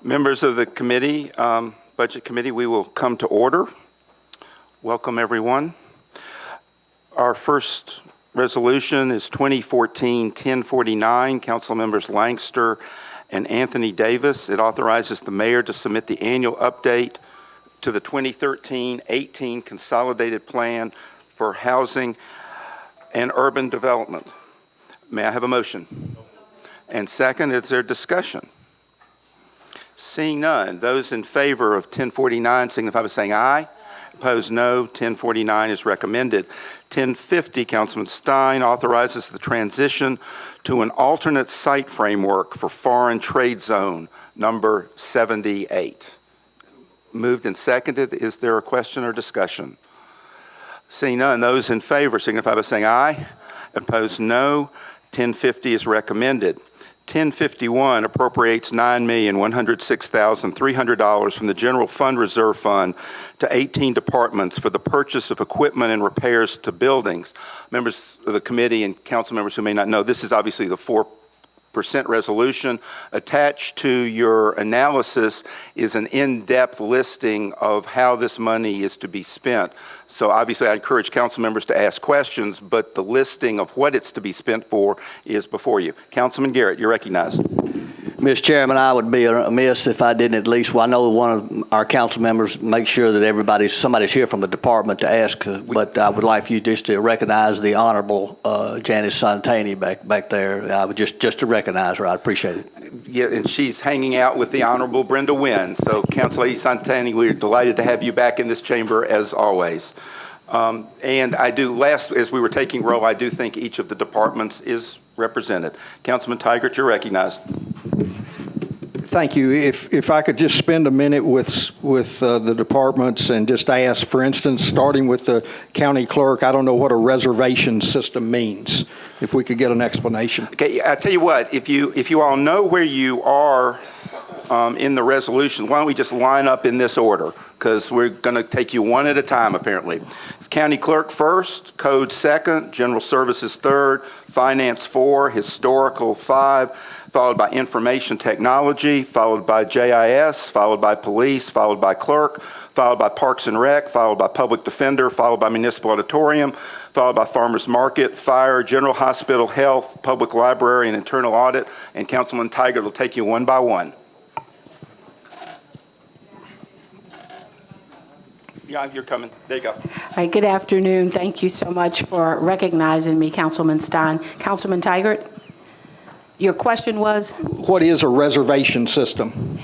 Members of the committee, Budget Committee, we will come to order. Welcome, everyone. Our first resolution is 2014-1049, Council Members Langster and Anthony Davis. It authorizes the mayor to submit the annual update to the 2013-18 Consolidated Plan for Housing and Urban Development. May I have a motion? And second, is there discussion? Seeing none, those in favor of 1049 signify by saying aye. Opposed, no. 1049 is recommended. 1050, Councilman Stein, authorizes the transition to an alternate site framework for foreign trade zone number 78. Moved and seconded. Is there a question or discussion? Seeing none, those in favor signify by saying aye. Opposed, no. 1050 is recommended. 1051 appropriates $9,106,300 from the General Fund Reserve Fund to 18 departments for the purchase of equipment and repairs to buildings. Members of the committee and council members who may not know, this is obviously the 4% resolution. Attached to your analysis is an in-depth listing of how this money is to be spent. So obviously I encourage council members to ask questions, but the listing of what it's to be spent for is before you. Councilman Garrett, you're recognized. Mr. Chairman, I would be amiss if I didn't at least, well, I know one of our council members make sure that somebody's here from the department to ask, but I would like for you just to recognize the Honorable Janice Santani back there. I would just to recognize her. I appreciate it. Yeah, and she's hanging out with the Honorable Brenda Wynn. So, Councilor Santani, we're delighted to have you back in this chamber as always. And I do, as we were taking roll, I do think each of the departments is represented. Councilman Tigert, you're recognized. Thank you. If I could just spend a minute with the departments and just ask, for instance, starting with the county clerk, I don't know what a reservation system means. If we could get an explanation. Okay, I tell you what, if you all know where you are in the resolution, why don't we just line up in this order? Because we're going to take you one at a time, apparently. County clerk first, code second, general services third, finance 4, historical 5, followed by information technology, followed by JIS, followed by police, followed by clerk, followed by Parks and Rec, followed by public defender, followed by municipal auditorium, followed by farmers market, fire, general hospital, health, public library, and internal audit. And Councilman Tigert will take you one by one. Yeah, you're coming. There you go. All right, good afternoon. Thank you so much for recognizing me, Councilman Stein. Councilman Tigert, your question was? What is a reservation system?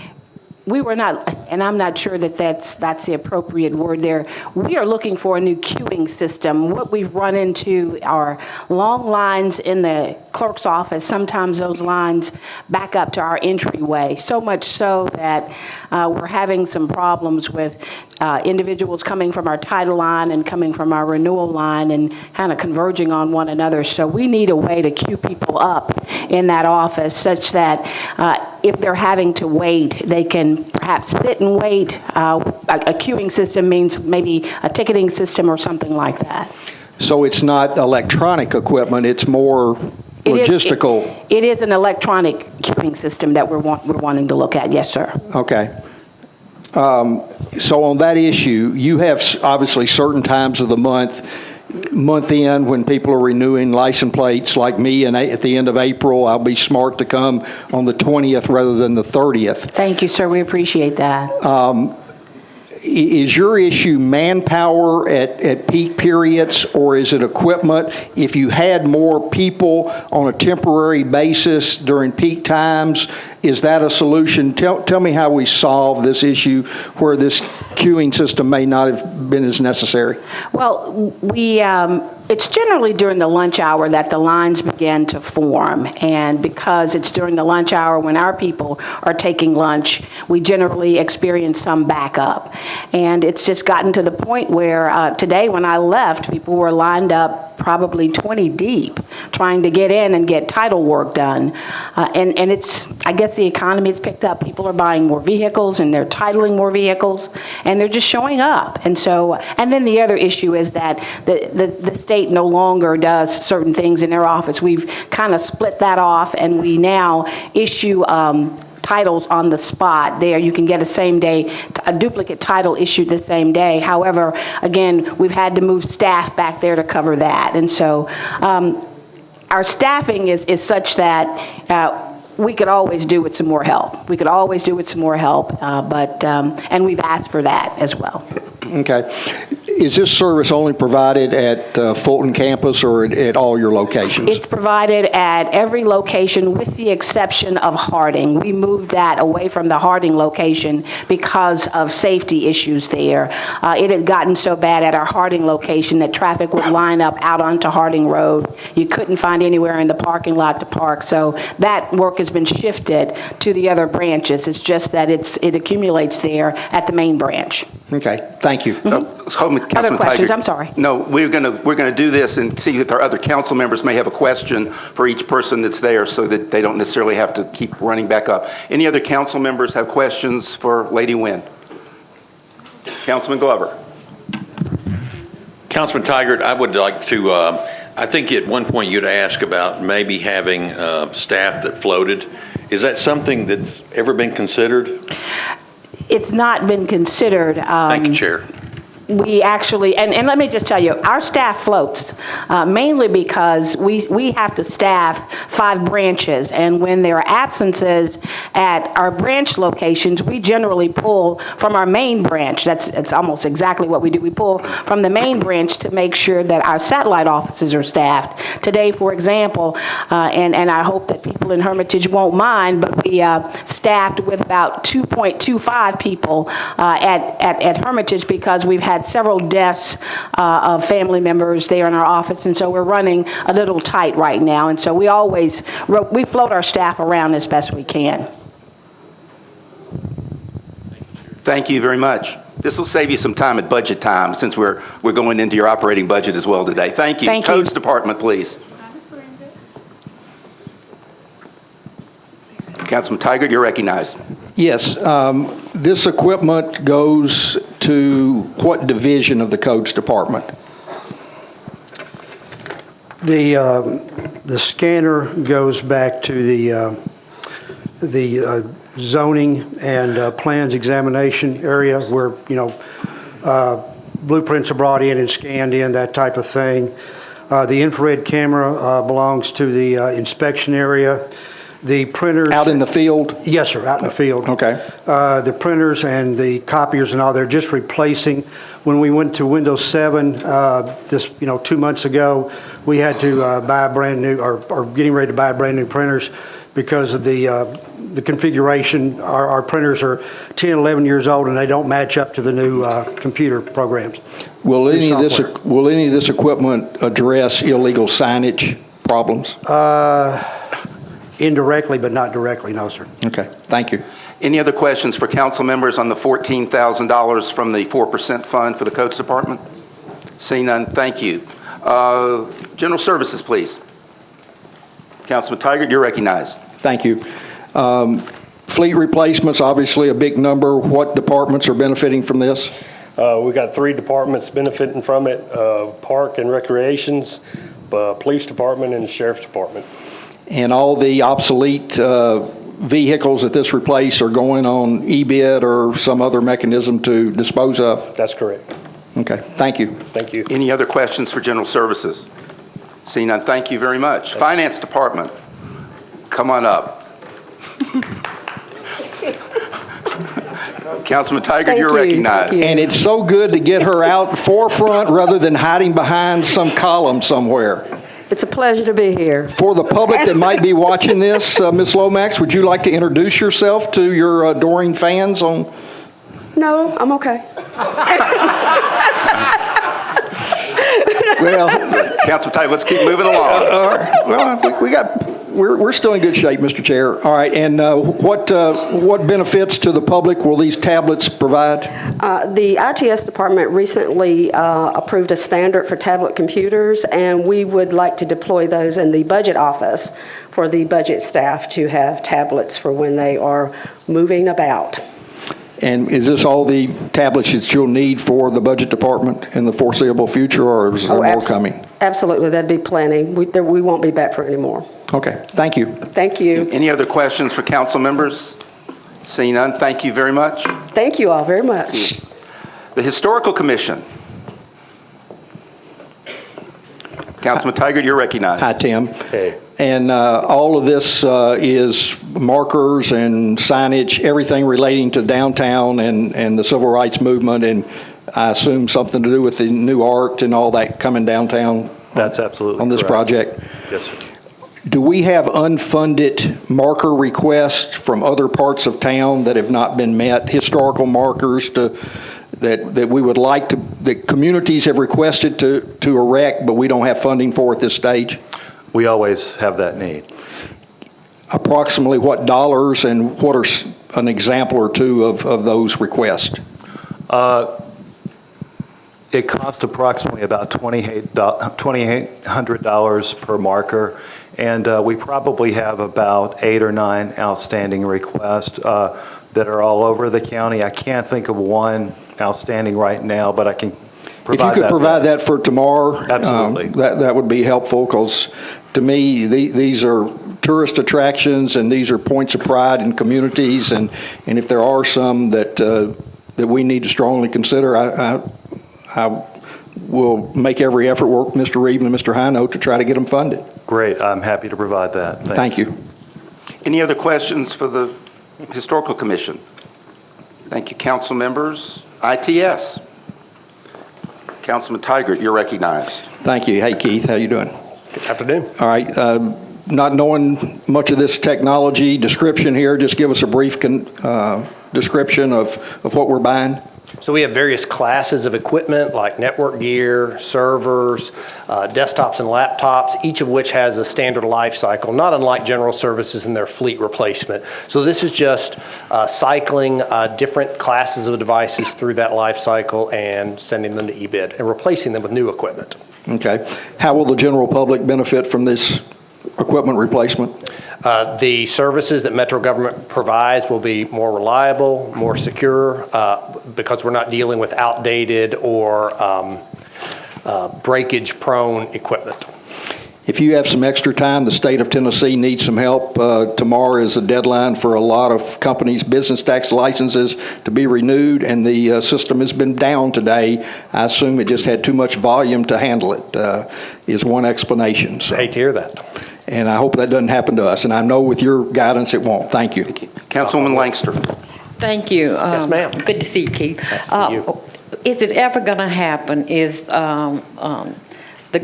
We were not, and I'm not sure that that's the appropriate word there. We are looking for a new queuing system. What we've run into are long lines in the clerk's office. Sometimes those lines back up to our entryway, so much so that we're having some problems with individuals coming from our title line and coming from our renewal line and kind of converging on one another. So we need a way to queue people up in that office such that if they're having to wait, they can perhaps sit and wait. A queuing system means maybe a ticketing system or something like that. So it's not electronic equipment, it's more logistical. It is an electronic queuing system that we're wanting to look at, yes, sir. Okay. So on that issue, you have obviously certain times of the month end when people are renewing license plates like me, and at the end of April, I'll be smart to come on the 20th rather than the 30th. Thank you, sir. We appreciate that. Is your issue manpower at peak periods, or is it equipment? If you had more people on a temporary basis during peak times, is that a solution? Tell me how we solve this issue where this queuing system may not have been as necessary. Well, it's generally during the lunch hour that the lines begin to form, and because it's during the lunch hour when our people are taking lunch, we generally experience some backup. And it's just gotten to the point where today when I left, people were lined up probably 20 deep trying to get in and get title work done. And it's, I guess the economy has picked up. People are buying more vehicles and they're titling more vehicles and they're just showing up. And so, and then the other issue is that the state no longer does certain things in their office. We've kind of split that off and we now issue titles on the spot. There, you can get a duplicate title issued the same day. However, again, we've had to move staff back there to cover that. And so our staffing is such that we could always do with some more help. We could always do with some more help, and we've asked for that as well. Okay. Is this service only provided at Fulton campus or at all your locations? It's provided at every location with the exception of Harding. We moved that away from the Harding location because of safety issues there. It had gotten so bad at our Harding location that traffic would line up out onto Harding Road. You couldn't find anywhere in the parking lot to park, so that work has been shifted to the other branches. It's just that it accumulates there at the main branch. Okay, thank you. Hold me, Councilman questions? Tiger. I'm sorry. No, we're gonna do this and see if our other council members may have a question for each person that's there so that they don't necessarily have to keep running back up. Any other council members have questions for Lady Wynn? Councilman Glover. Councilman Tigert, I would like to, I think at one point you'd asked about maybe having staff that floated. Is that something that's ever been considered? It's not been considered. Thank you, Chair. We actually, and let me just tell you, our staff floats, mainly because we have to staff 5 branches, and when there are absences at our branch locations, we generally pull from our main branch. That's almost exactly what we do. We pull from the main branch to make sure that our satellite offices are staffed. Today, for example, and I hope that people in Hermitage won't mind, but we staffed with about 2.25 people at Hermitage because we've had several deaths of family members there in our office, and so we're running a little tight right now, and so we float our staff around as best we can. Thank you very much. This will save you some time at budget time since we're going into your operating budget as well today. Thank you. Thank you. Codes Department, please. Councilman Tiger, you're recognized. Yes, this equipment goes to what division of the Codes Department? The scanner goes back to the zoning and plans examination area where, blueprints are brought in and scanned in, that type of thing. The infrared camera belongs to the inspection area. The printers... Out in the field? Yes, sir, out in the field. Okay. The printers and the copiers and all, they're just replacing. When we went to Windows 7, 2 months ago, we had to buy a brand new, or getting ready to buy brand new printers because of the configuration. Our printers are 10, 11 years old and they don't match up to the new computer programs. Will any of this equipment address illegal signage problems? Indirectly, but not directly, no, sir. Okay, thank you. Any other questions for council members on the $14,000 from the 4% fund for the Codes Department? Seeing none, thank you. General Services, please. Councilman Tiger, you're recognized. Thank you. Fleet replacements, obviously a big number. What departments are benefiting from this? We've got 3 departments benefiting from it, Park and Recreations, Police Department, and the Sheriff's Department. And all the obsolete vehicles that this replace are going on e-bid or some other mechanism to dispose of? That's correct. Okay, thank you. Thank you. Any other questions for General Services? Seeing none, thank you very much. Finance Department, come on up. Councilman Tiger, you're recognized. And it's so good to get her out forefront rather than hiding behind some column somewhere. It's a pleasure to be here. For the public that might be watching this, Ms. Lomax, would you like to introduce yourself to your adoring fans on? No, I'm okay. Well, Councilman Tiger, let's keep moving along. we're still in good shape, Mr. Chair. All right, and what benefits to the public will these tablets provide? The ITS department recently approved a standard for tablet computers, and we would like to deploy those in the budget office for the budget staff to have tablets for when they are moving about. And is this all the tablets that you'll need for the budget department in the foreseeable future, or is there more coming? Absolutely, that'd be plenty. We won't be back for any more. Okay, thank you. Thank you. Any other questions for council members? Seeing none, thank you very much. Thank you all very much. The Historical Commission. Councilman Tiger, you're recognized. Hi, Tim. Hey. And all of this is markers and signage, everything relating to downtown and the civil rights movement, and I assume something to do with the new art and all that coming downtown. That's absolutely on this correct. project. Yes, sir. Do we have unfunded marker requests from other parts of town that have not been met, historical markers that we would like to, that communities have requested to erect, but we don't have funding for at this stage? We always have that need. Approximately what dollars, and what are an example or two of those requests? It costs approximately about $2,800 per marker, and we probably have about 8 or 9 outstanding requests that are all over the county. I can't think of one outstanding right now, but I can provide that. If you could provide that for tomorrow, Absolutely. That would be helpful, because to me, these are tourist attractions, and these are points of pride in communities, and if there are some that we need to strongly consider, I will make every effort, work with Mr. Reed and Mr. Hino to try to get them funded. Great, I'm happy to provide that. Thanks. Thank you. Any other questions for the Historical Commission? Thank you, council members. ITS. Councilman Tiger, you're recognized. Thank you. Hey, Keith, how you doing? Good afternoon. All right. Not knowing much of this technology description here, just give us a brief description of what we're buying. So we have various classes of equipment like network gear, servers, desktops and laptops, each of which has a standard life cycle, not unlike general services in their fleet replacement. So this is just cycling different classes of devices through that life cycle and sending them to eBid and replacing them with new equipment. Okay. How will the general public benefit from this equipment replacement? The services that Metro government provides will be more reliable, more secure, because we're not dealing with outdated or breakage-prone equipment. If you have some extra time, the state of Tennessee needs some help. Tomorrow is a deadline for a lot of companies' business tax licenses to be renewed, and the system has been down today. I assume it just had too much volume to handle it, is one explanation. So. Hate to hear that. And I hope that doesn't happen to us. And I know with your guidance it won't. Thank you. Councilwoman Langster. Thank you. Yes, ma'am. Good to see you, Keith. Nice to see you. Is it ever going to happen? Is the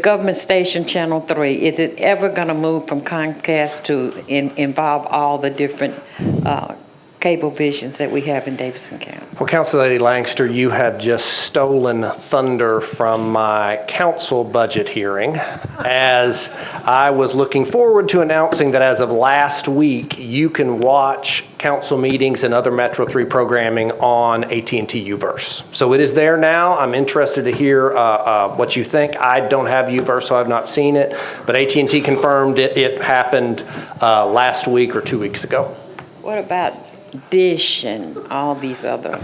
government station Channel 3, is it ever going to move from Comcast to involve all the different cable visions that we have in Davidson County? Well, Council Lady Langster, you have just stolen thunder from my council budget hearing, as I was looking forward to announcing that as of last week, you can watch council meetings and other Metro 3 programming on AT&T U-verse. So it is there now. I'm interested to hear what you think. I don't have U-verse, so I've not seen it, but AT&T confirmed it happened last week or 2 weeks ago. What about Dish and all these other?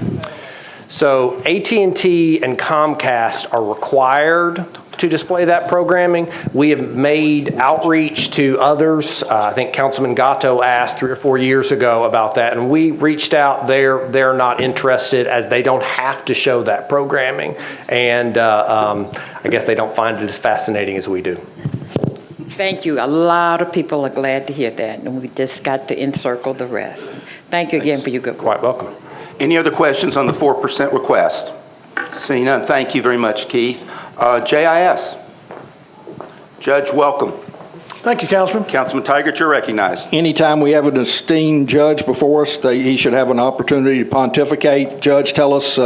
So AT&T and Comcast are required to display that programming. We have made outreach to others. I think Councilman Gatto asked 3 or 4 years ago about that, and we reached out. They're not interested, as they don't have to show that programming, and I guess they don't find it as fascinating as we do. Thank you. A lot of people are glad to hear that, and we just got to encircle the rest. Thank you again for your good work. Quite welcome. Any other questions on the 4% request? Seeing none, thank you very much, Keith. JIS. Judge, welcome. Thank you, Councilman. Councilman Tiger, you're recognized. Anytime we have an esteemed judge before us, he should have an opportunity to pontificate. Judge, tell us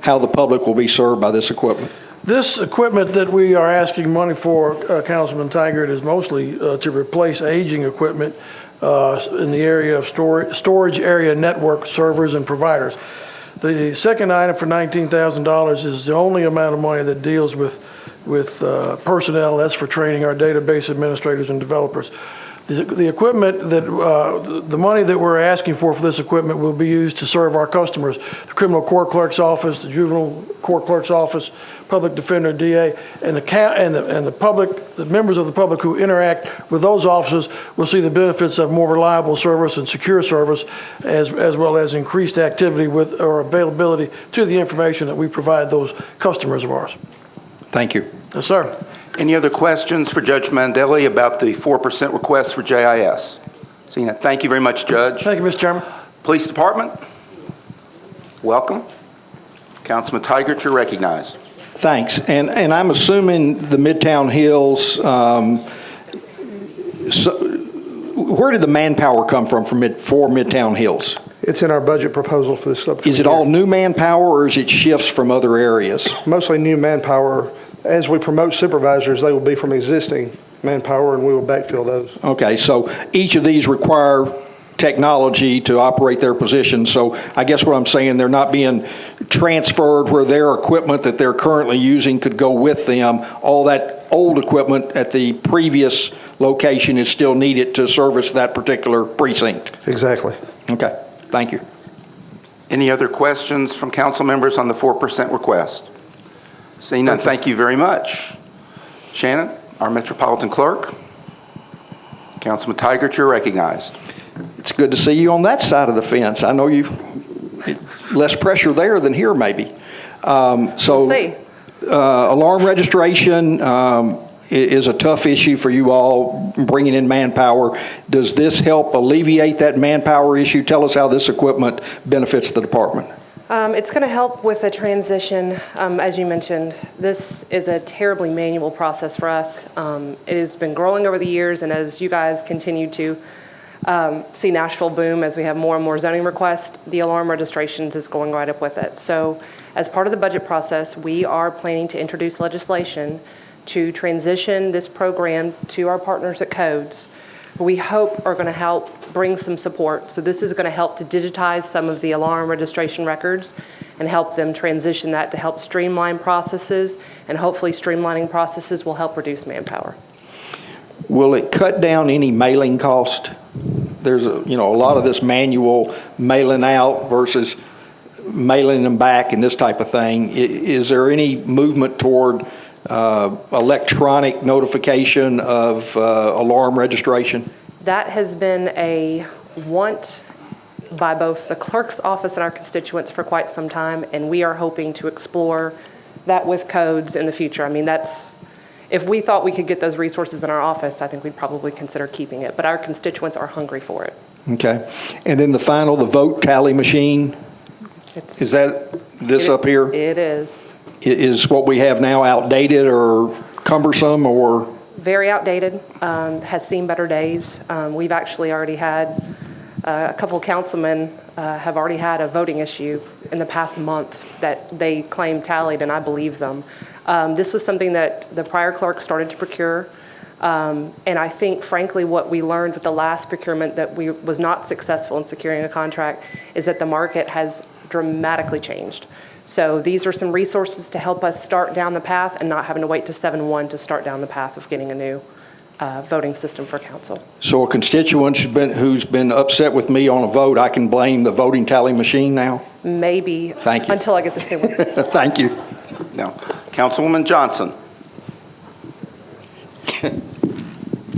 how the public will be served by this equipment. This equipment that we are asking money for, Councilman Taggart, is mostly to replace aging equipment in the area of storage area network servers and providers. The second item for $19,000 is the only amount of money that deals with personnel. That's for training our database administrators and developers. The equipment that, the money that we're asking for this equipment will be used to serve our customers, the criminal court clerk's office, the juvenile court clerk's office, public defender, DA, and the public, the members of the public who interact with those offices will see the benefits of more reliable service and secure service, as well as increased activity with or availability to the information that we provide those customers of ours. Thank you. Yes, sir. Any other questions for Judge Mandelli about the 4% request for JIS? Seeing that, thank you very much, Judge. Thank you, Mr. Chairman. Police Department, welcome. Councilman Tigert, you're recognized. Thanks. And I'm assuming the Midtown Hills, where did the manpower come from for Midtown Hills? It's in our budget proposal for this upcoming Is it year. all new manpower, or is it shifts from other areas? Mostly new manpower. As we promote supervisors, they will be from existing manpower, and we will backfill those. Okay, so each of these require technology to operate their position. So I guess what I'm saying, they're not being transferred where their equipment that they're currently using could go with them. All that old equipment at the previous location is still needed to service that particular precinct. Exactly. Okay, thank you. Any other questions from council members on the 4% request? Seeing none, thank you very much. Shannon, our Metropolitan Clerk. Councilman Tigert, you're recognized. It's good to see you on that side of the fence. I know you, less pressure there than here maybe. We'll see. Alarm registration is a tough issue for you all, bringing in manpower. Does this help alleviate that manpower issue? Tell us how this equipment benefits the department. It's going to help with the transition. As you mentioned, this is a terribly manual process for us. It has been growing over the years, and as you guys continue to see Nashville boom as we have more and more zoning requests, the alarm registrations is going right up with it. So as part of the budget process, we are planning to introduce legislation to transition this program to our partners at Codes, who we hope are going to help bring some support. So this is going to help to digitize some of the alarm registration records and help them transition that to help streamline processes, and hopefully streamlining processes will help reduce manpower. Will it cut down any mailing cost? There's a lot of this manual mailing out versus mailing them back and this type of thing. Is there any movement toward electronic notification of alarm registration? That has been a want by both the clerk's office and our constituents for quite some time, and we are hoping to explore that with Codes in the future. I mean, if we thought we could get those resources in our office, I think we'd probably consider keeping it, but our constituents are hungry for it. Okay. And then the vote tally machine, is that this up here? It is. Is what we have now outdated or cumbersome or? Very outdated, has seen better days. We've actually already had, a couple councilmen have already had a voting issue in the past month that they claim tallied, and I believe them. This was something that the prior clerk started to procure, and I think, frankly, what we learned with the last procurement that was not successful in securing a contract is that the market has dramatically changed. So these are some resources to help us start down the path and not having to wait to 7/1 to start down the path of getting a new voting system for council. So a constituent who's been upset with me on a vote, I can blame the voting tally machine now? Maybe. Thank you. Until I get this new one. Thank you. Now, Councilwoman Johnson.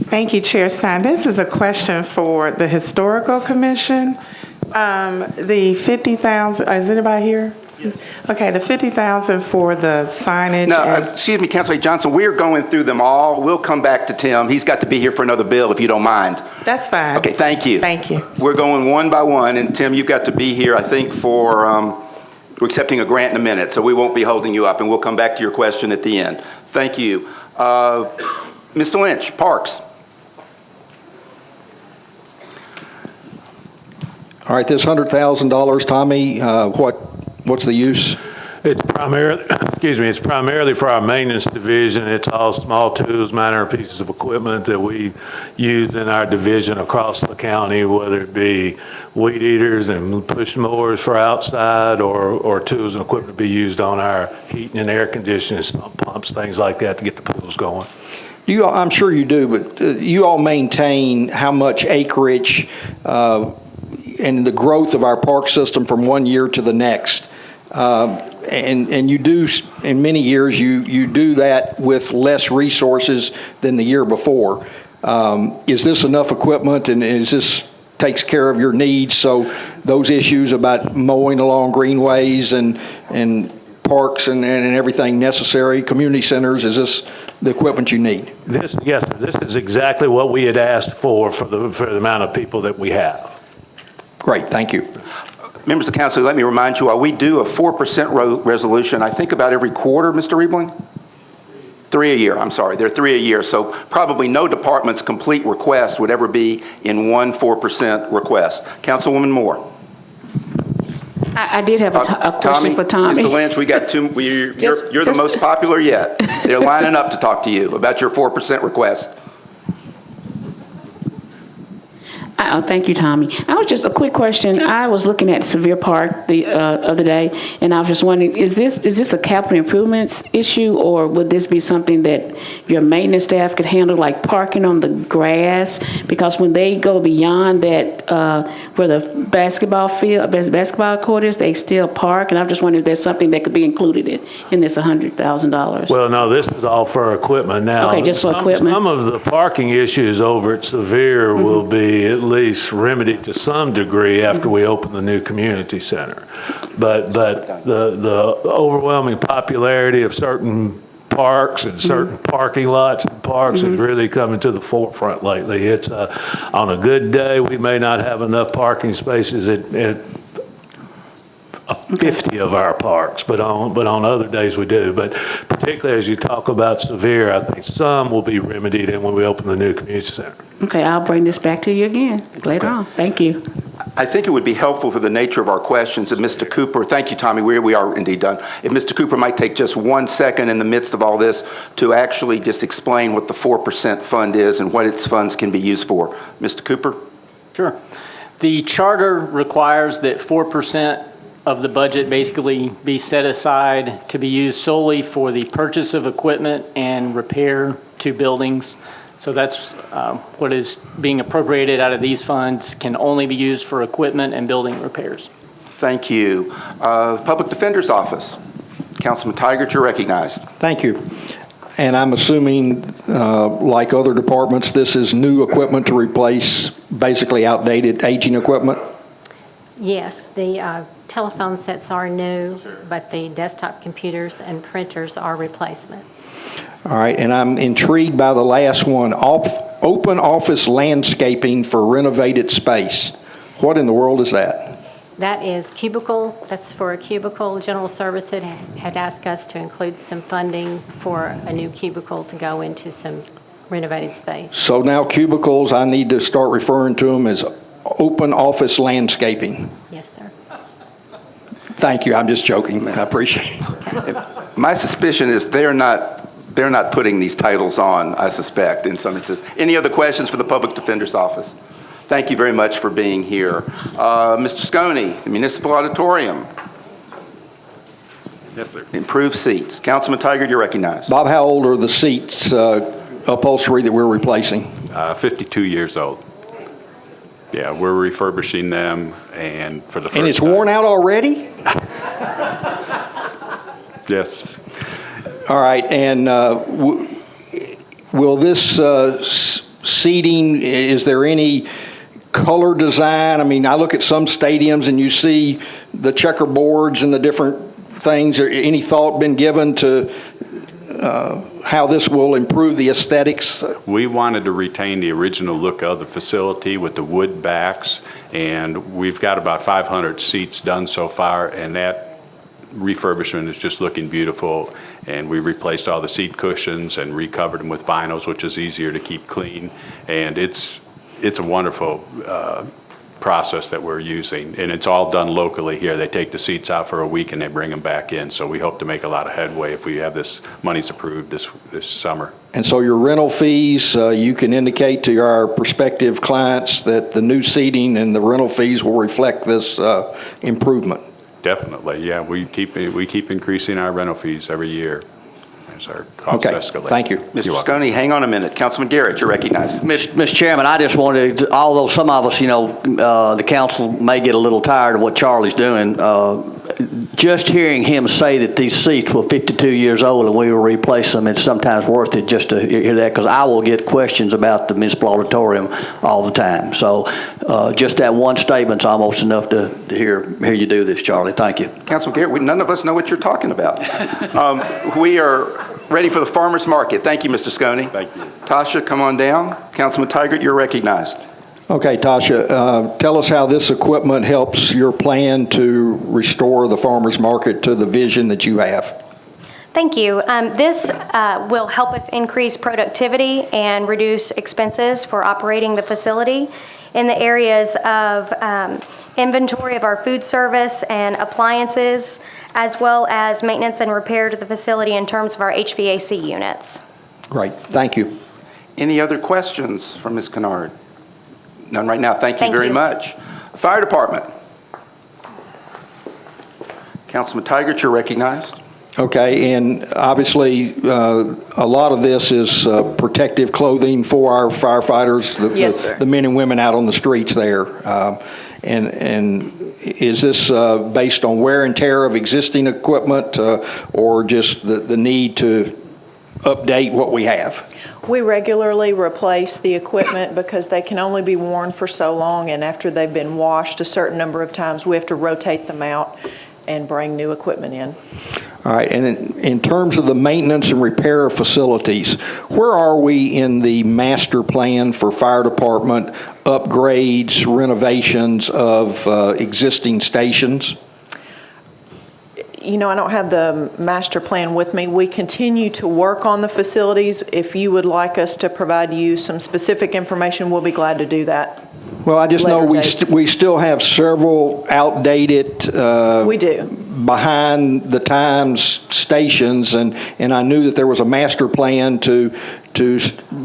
Thank you, Chair Stein. This is a question for the Historical Commission. The 50,000, is anybody here? Yes. Okay, the 50,000 for the signage. No, excuse me, Councilor Johnson, we're going through them all. We'll come back to Tim. He's got to be here for another bill, if you don't mind. That's fine. Okay, thank you. Thank you. We're going one by one, and Tim, you've got to be here, I think, for, we're accepting a grant in a minute, so we won't be holding you up, and we'll come back to your question at the end. Thank you. Mr. Lynch, Parks. All right, this $100,000, Tommy, what's the use? It's primarily for our maintenance division. It's all small tools, minor pieces of equipment that we use in our division across the county, whether it be weed eaters and push mowers for outside or tools and equipment to be used on our heating and air conditioning, sump pumps, things like that to get the pools going. I'm sure you do, but you all maintain how much acreage and the growth of our park system from one year to the next. And you do, in many years, you do that with less resources than the year before. Is this enough equipment, and is this takes care of your needs? So those issues about mowing along greenways and parks and everything necessary, community centers, is this the equipment you need? Yes, sir. This is exactly what we had asked for the amount of people that we have. Great, thank you. Members of the council, let me remind you, we do a 4% resolution, I think about every quarter, Mr. Riebling? 3 a year, I'm sorry. They're 3 a year, so probably no department's complete request would ever be in one 4% request. Councilwoman Moore. I did have a question for Tommy. Mr. Lynch, we got two, you're the most popular yet. They're lining up to talk to you about your 4% request. Thank you, Tommy. I was just a quick question. I was looking at Sevier Park the other day, and I was just wondering, is this a capital improvements issue, or would this be something that your maintenance staff could handle, like parking on the grass? Because when they go beyond that, where the basketball court is, they still park, and I'm just wondering if there's something that could be included in this $100,000. Well, no, this is all for equipment now. Okay, just for equipment. Some of the parking issues over at Sevier will be at least remedied to some degree after we open the new community center. But the overwhelming popularity of certain parks and certain parking lots and parks is really coming to the forefront lately. It's on a good day, we may not have enough parking spaces at 50 of our parks, but on other days we do. But particularly as you talk about Sevier, I think some will be remedied when we open the new community center. Okay, I'll bring this back to you again later on. Thank you. I think it would be helpful for the nature of our questions if Mr. Cooper, thank you, Tommy, we are indeed done. If Mr. Cooper might take just 1 second in the midst of all this to actually just explain what the 4% fund is and what its funds can be used for. Mr. Cooper? Sure. The charter requires that 4% of the budget basically be set aside to be used solely for the purchase of equipment and repair to buildings. So that's what is being appropriated out of these funds can only be used for equipment and building repairs. Thank you. Public Defender's Office. Councilman Tigert, you're recognized. Thank you. And I'm assuming, like other departments, this is new equipment to replace basically outdated, aging equipment? Yes, the telephone sets are new, but the desktop computers and printers are replacements. All right, and I'm intrigued by the last one, open office landscaping for renovated space. What in the world is that? That is cubicle, that's for a cubicle. General Services had asked us to include some funding for a new cubicle to go into some renovated space. So now cubicles, I need to start referring to them as open office landscaping. Yes, sir. Thank you, I'm just joking, I appreciate it. My suspicion is they're not putting these titles on, I suspect, in some instances. Any other questions for the Public Defender's Office? Thank you very much for being here. Mr. Sconey, the Municipal Auditorium. Yes, sir. Improved seats. Councilman Tigert, you're recognized. Bob, how old are the seats, upholstery that we're replacing? 52 years old. Yeah, we're refurbishing them, and for the first time. And it's worn out already? Yes. All right, and will this seating, is there any color design? I mean, I look at some stadiums and you see the checkerboards and the different things. Any thought been given to how this will improve the aesthetics? We wanted to retain the original look of the facility with the wood backs, and we've got about 500 seats done so far, and that refurbishment is just looking beautiful. And we replaced all the seat cushions and recovered them with vinyls, which is easier to keep clean. And it's a wonderful process that we're using, and it's all done locally here. They take the seats out for a week and they bring them back in. So we hope to make a lot of headway if we have this monies approved this summer. And so your rental fees, you can indicate to our prospective clients that the new seating and the rental fees will reflect this improvement. Definitely, yeah. We keep increasing our rental fees every year. as our costs Okay, escalate. thank you. Mr. Stoney, hang on a minute. Councilman Garrett, you're recognized. Mr. Chairman, I just wanted, although some of us, the council may get a little tired of what Charlie's doing, just hearing him say that these seats were 52 years old and we will replace them, it's sometimes worth it just to hear that, because I will get questions about the municipal auditorium all the time. So just that one statement's almost enough to hear you do this, Charlie. Thank you. Councilman Garrett, none of us know what you're talking about. We are ready for the farmer's market. Thank you, Mr. Sconey. Thank you. Tasha, come on down. Councilman Tigert, you're recognized. Okay, Tasha, tell us how this equipment helps your plan to restore the farmer's market to the vision that you have. Thank you. This will help us increase productivity and reduce expenses for operating the facility in the areas of inventory of our food service and appliances, as well as maintenance and repair to the facility in terms of our HVAC units. Great, thank you. Any other questions from Ms. Kennard? None right now. Thank you very you. much. Fire Department. Councilman Tigert, you're recognized. Okay, and obviously, a lot of this is protective clothing for our firefighters, Yes, sir. the men and women out on the streets there. And is this based on wear and tear of existing equipment or just the need to update what we have? We regularly replace the equipment because they can only be worn for so long, and after they've been washed a certain number of times, we have to rotate them out and bring new equipment in. All right, and in terms of the maintenance and repair of facilities, where are we in the master plan for fire department upgrades, renovations of existing stations? You know, I don't have the master plan with me. We continue to work on the facilities. If you would like us to provide you some specific information, we'll be glad to do that. Well, I just know Later date. we still have several outdated We do. behind the times stations, and I knew that there was a master plan to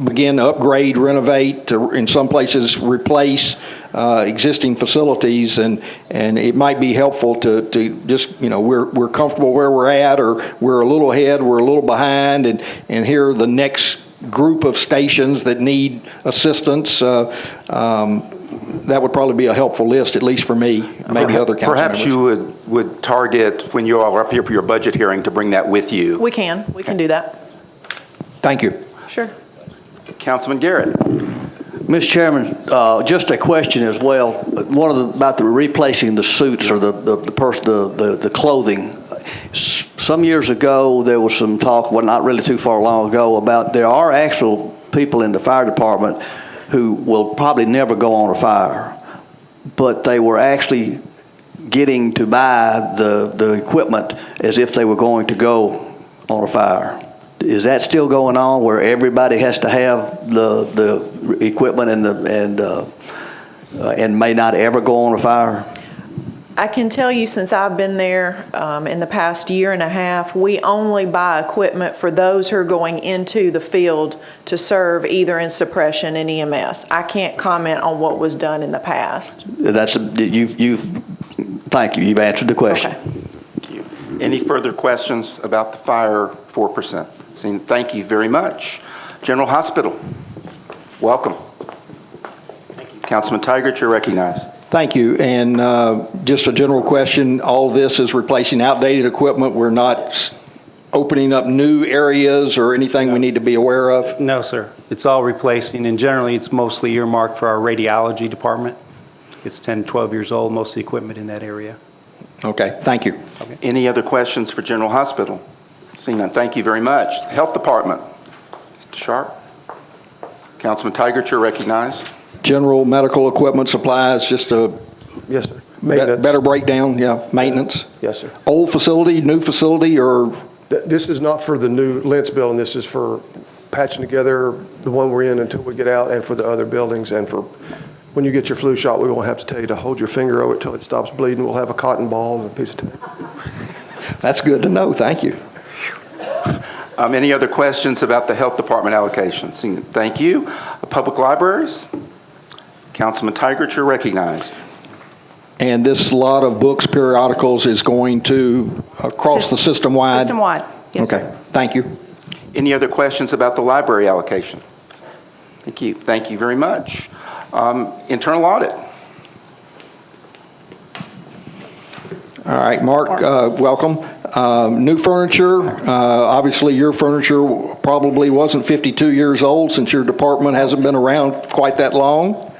begin to upgrade, renovate, to, in some places replace existing facilities, and it might be helpful to just, we're comfortable where we're at, or we're a little ahead, we're a little behind, and here are the next group of stations that need assistance. That would probably be a helpful list, at least for me, maybe other council Perhaps members. you would target, when you all are up here for your budget hearing, to bring that with you. We can do that. Thank you. Sure. Councilman Garrett. Mr. Chairman, just a question as well. About the replacing the suits or the clothing. Some years ago, there was some talk, well, not really too far long ago, about there are actual people in the fire department who will probably never go on a fire, but they were actually getting to buy the equipment as if they were going to go on a fire. Is that still going on, where everybody has to have the equipment and may not ever go on a fire? I can tell you, since I've been there in the past year and a half, we only buy equipment for those who are going into the field to serve either in suppression and EMS. I can't comment on what was done in the past. Thank you. You've answered the question. Okay. Thank you. Any further questions about the fire 4%? Thank you very much. General Hospital, welcome. Thank you. Councilman Tigert, you're recognized. Thank you. And just a general question, all this is replacing outdated equipment. We're not opening up new areas or anything we need to be aware of? No, sir. It's all replacing, and generally it's mostly earmarked for our radiology department. It's 10, 12 years old, most of the equipment in that area. Okay, thank you. Okay. Any other questions for General Hospital? Seeing none, thank you very much. Health Department, Mr. Sharp. Councilman Tigert, you're recognized. General medical equipment supplies, just a Yes, sir. Maintenance. better breakdown, yeah, maintenance. Yes, sir. Old facility, new facility, or? This is not for the new Lentz building. This is for patching together the one we're in until we get out, and for the other buildings, and for when you get your flu shot, we won't have to tell you to hold your finger over it till it stops bleeding. We'll have a cotton ball and a piece of tape. That's good to know. Thank you. Any other questions about the Health Department allocations? Thank you. Public Libraries, Councilman Tigert, you're recognized. And this lot of books, periodicals is going to across the system-wide? System-wide, yes, Okay, sir. thank you. Any other questions about the library allocation? Thank you. Thank you very much. Internal audit. All right, Mark, welcome. New furniture, obviously your furniture probably wasn't 52 years old since your department hasn't been around quite that long.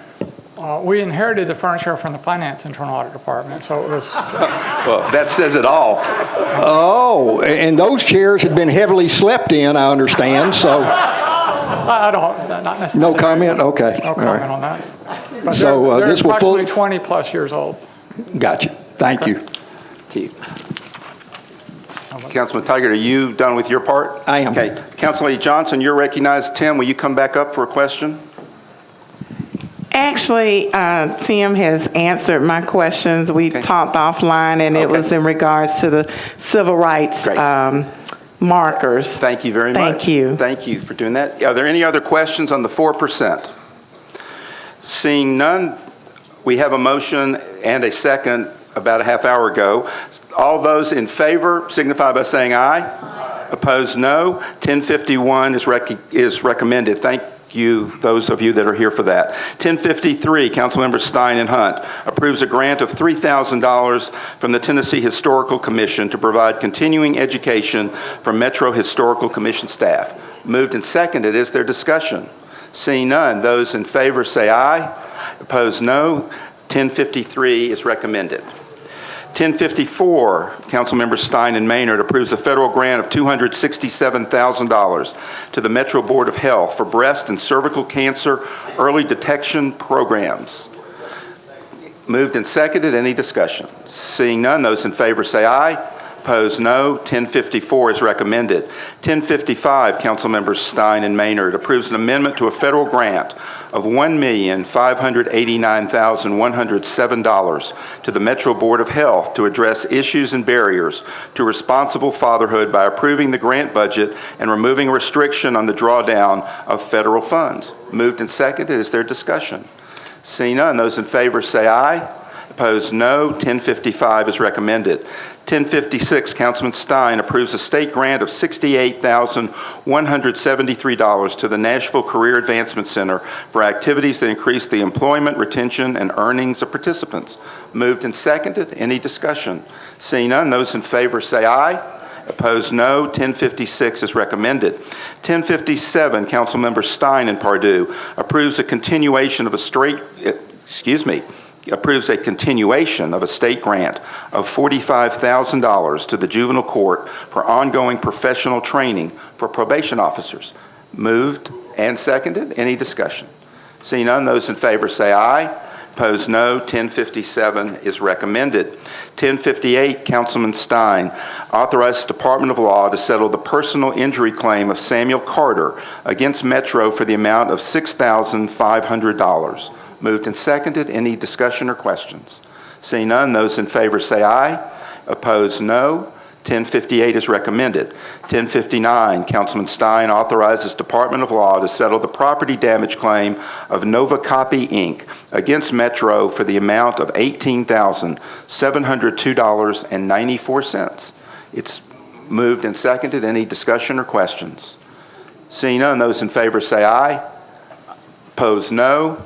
We inherited the furniture from the finance internal audit department, so it was... Well, that says it all. Oh, and those chairs had been heavily slept in, I understand, so... I don't, not necessarily. No comment? Okay. No All comment right. on that. But So they're this will approximately fully... 20 plus years old. Gotcha. Thank you. Thank you. Councilman Tiger, are you done with your part? I am. Okay. Councilman Johnson, you're recognized. Tim, will you come back up for a question? Actually, Tim has answered my questions. We talked offline, and it was in regards to the civil rights markers. Thank you very much. Thank you. Thank you for doing that. Are there any other questions on the 4%? Seeing none, we have a motion and a second about a half hour ago. All those in favor signify by saying aye. Aye. Opposed, no. 1051 is recommended. Thank you, those of you that are here for that. 1053, Councilmembers Stein and Hunt, approves a grant of $3,000 from the Tennessee Historical Commission to provide continuing education for Metro Historical Commission staff. Moved and seconded. Is there discussion? Seeing none, those in favor say aye. Opposed, no. 1053 is recommended. 1054, Councilmembers Stein and Maynard approves a federal grant of $267,000 to the Metro Board of Health for breast and cervical cancer early detection programs. Moved and seconded. Any discussion? Seeing none, those in favor say aye. Opposed, no. 1054 is recommended. 1055, Councilmembers Stein and Maynard approves an amendment to a federal grant of $1,589,107 to the Metro Board of Health to address issues and barriers to responsible fatherhood by approving the grant budget and removing a restriction on the drawdown of federal funds. Moved and seconded. Is there discussion? Seeing none, those in favor say aye. Opposed, no. 1055 is recommended. 1056, Councilman Stein approves a state grant of $68,173 to the Nashville Career Advancement Center for activities that increase the employment, retention, and earnings of participants. Moved and seconded. Any discussion? Seeing none, those in favor say aye. Opposed, no. 1056 is recommended. 1057, Councilmember Stein and Pardue approves a continuation of a state grant of $45,000 to the juvenile court for ongoing professional training for probation officers. Moved and seconded. Any discussion? Seeing none, those in favor say aye. Opposed, no. 1057 is recommended. 1058, Councilman Stein authorizes the Department of Law to settle the personal injury claim of Samuel Carter against Metro for the amount of $6,500. Moved and seconded. Any discussion or questions? Seeing none, those in favor say aye. Opposed, no. 1058 is recommended. 1059, Councilman Stein authorizes Department of Law to settle the property damage claim of Nova Copy, Inc. against Metro for the amount of $18,702.94. It's moved and seconded. Any discussion or questions? Seeing none, those in favor say aye. Opposed, no.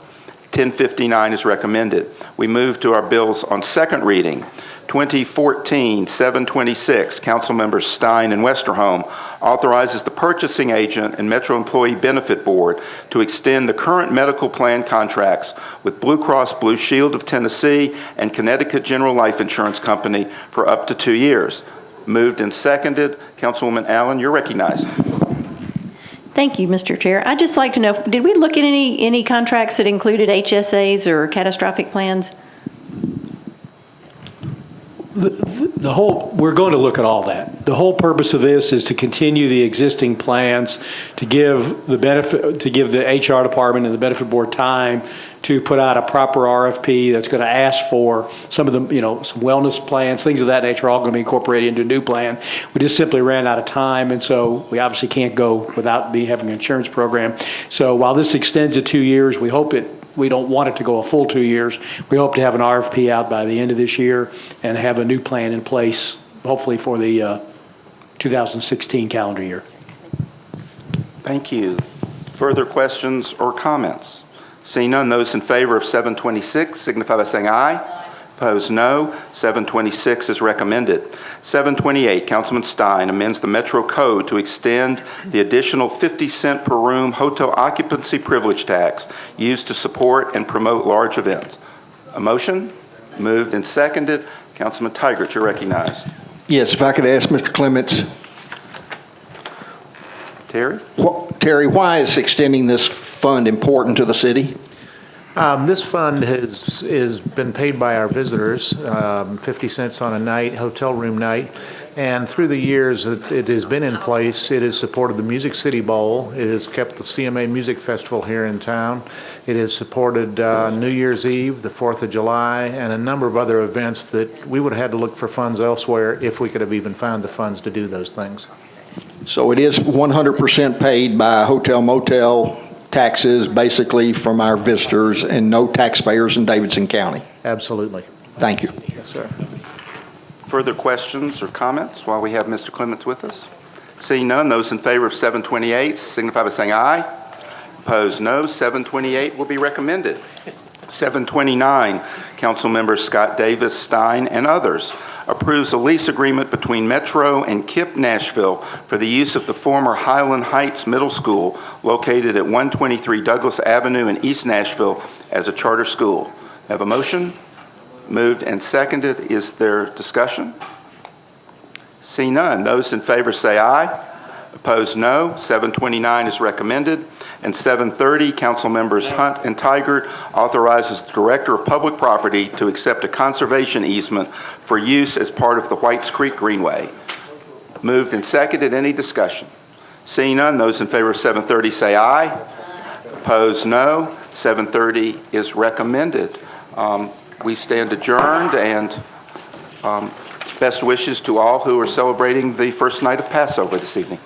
1059 is recommended. We move to our bills on second reading. 2014-726, Councilmembers Stein and Westerholm authorizes the purchasing agent and Metro Employee Benefit Board to extend the current medical plan contracts with Blue Cross Blue Shield of Tennessee and Connecticut General Life Insurance Company for up to 2 years. Moved and seconded. Councilwoman Allen, you're recognized. Thank you, Mr. Chair. I'd just like to know, did we look at any contracts that included HSAs or catastrophic plans? We're going to look at all that. The whole purpose of this is to continue the existing plans, to give the HR department and the benefit board time to put out a proper RFP that's going to ask for some of the, some wellness plans, things of that nature, all going to be incorporated into a new plan. We just simply ran out of time, and so we obviously can't go without having an insurance program. So while this extends to 2 years, we don't want it to go a full 2 years. We hope to have an RFP out by the end of this year and have a new plan in place, hopefully for the 2016 calendar year. Thank you. Further questions or comments? Seeing none, those in favor of 726 signify by saying aye. Opposed, no. 726 is recommended. 728, Councilman Stein amends the Metro Code to extend the additional 50-cent per room hotel occupancy privilege tax used to support and promote large events. A motion? Moved and seconded. Councilman Tigert, you're recognized. Yes, if I could ask Mr. Clements. Terry? Terry, why is extending this fund important to the city? This fund has been paid by our visitors, 50 cents on a night, hotel room night. And through the years it has been in place, it has supported the Music City Bowl. It has kept the CMA Music Festival here in town. It has supported New Year's Eve, the 4th of July, and a number of other events that we would have had to look for funds elsewhere if we could have even found the funds to do those things. So it is 100% paid by hotel motel taxes, basically from our visitors, and no taxpayers in Davidson County. Absolutely. Thank you. Yes, sir. Further questions or comments while we have Mr. Clements with us? Seeing none, those in favor of 728 signify by saying aye. Opposed, no. 728 will be recommended. 729, Council members Scott Davis, Stein, and others approves a lease agreement between Metro and KIPP Nashville for the use of the former Highland Heights Middle School located at 123 Douglas Avenue in East Nashville as a charter school. Have a motion? Moved and seconded. Is there discussion? See none. Those in favor say aye. Opposed, no. 729 is recommended. And 730, Council members Hunt and Tigert authorizes the Director of Public Property to accept a conservation easement for use as part of the Whites Creek Greenway. Moved and seconded. Any discussion? Seeing none, those in favor of 730 say aye. Opposed, no. 730 is recommended. We stand adjourned, and best wishes to all who are celebrating the first night of Passover this evening.